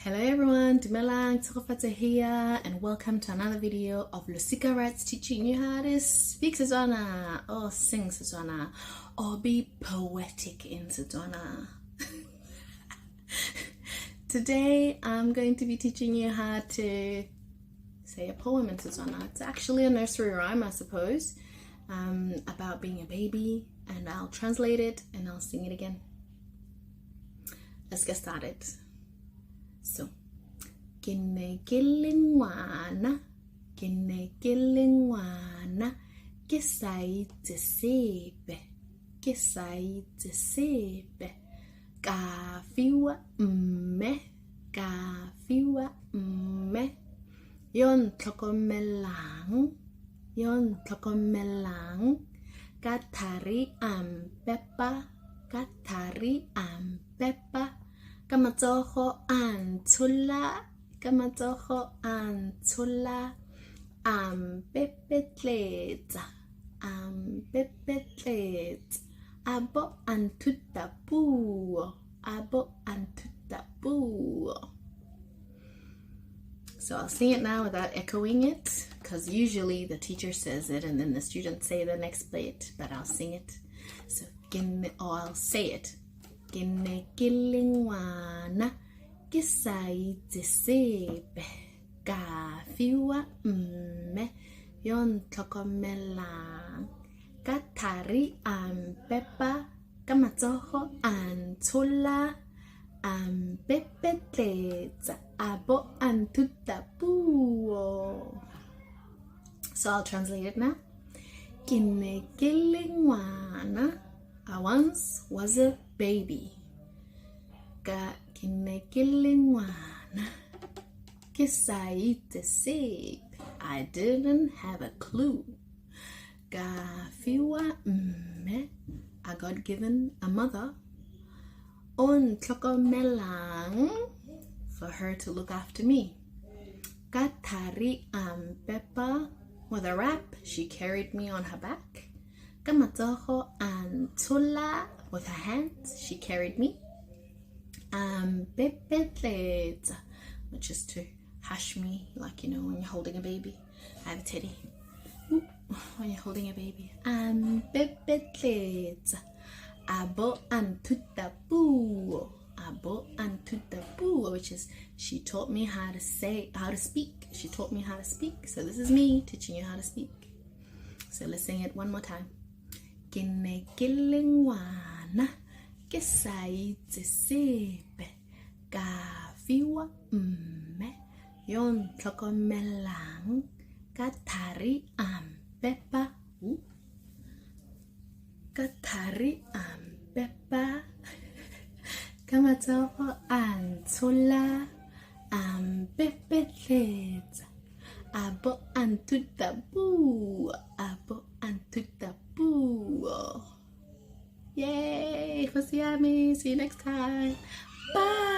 Hello everyone, Dumelang Tsukofata here, and welcome to another video of Lusika Rats teaching you how to speak Setswana, or sing Setswana, or be poetic in Setswana. Today I'm going to be teaching you how to say a poem in Setswana. It's actually a nursery rhyme, I suppose, about being a baby, and I'll translate it and I'll sing it again. Let's get started. So, ke ne ke le ngwana, ke sa itse sepe, ka fiwa mme, yon tlhokomelang, ka thari ampepa, ka matsogo a ntshola, ampepetletsa, abo a nthuta puo. So I'll sing it now without echoing it, because usually the teacher says it and then the students say the next bit, but I'll sing it. So I'll say it. Ke ne ke le ngwana, ke sa itse sepe, ka fiwa mme, yo ntlhokomelang, ka thari ampepa, ka matsogo a ntshola, ampepetletsa, abo a nthuta puo. So I'll translate it now. Ke ne ke le ngwana, I once was a baby. Ke ne ke le ngwana, ke sa itse sepe, I didn't have a clue. Ka fiwa mme, I got given a mother. O ntlhokomelang, for her to look after me. Ka thari ampepa, with a wrap, she carried me on her back. Ka matsogo a ntshola, with her hands, she carried me. Ampepetletsa, which is to hush me, like, you know, when you're holding a baby. I have a teddy. When you're holding a baby. Ampepetletsa, abo nthuta puo. Which is, she taught me how to speak. She taught me how to speak. So this is me teaching you how to speak. So let's sing it one more time. Ke ne ke le ngwana, ke sa itse sepe, ka fiwa mme, yo ntlhokomelang, ka thari ampepa, ka matsogo a ntshola, ampepetletsa, abo a nthuta puo. Yay! See you next time. Bye!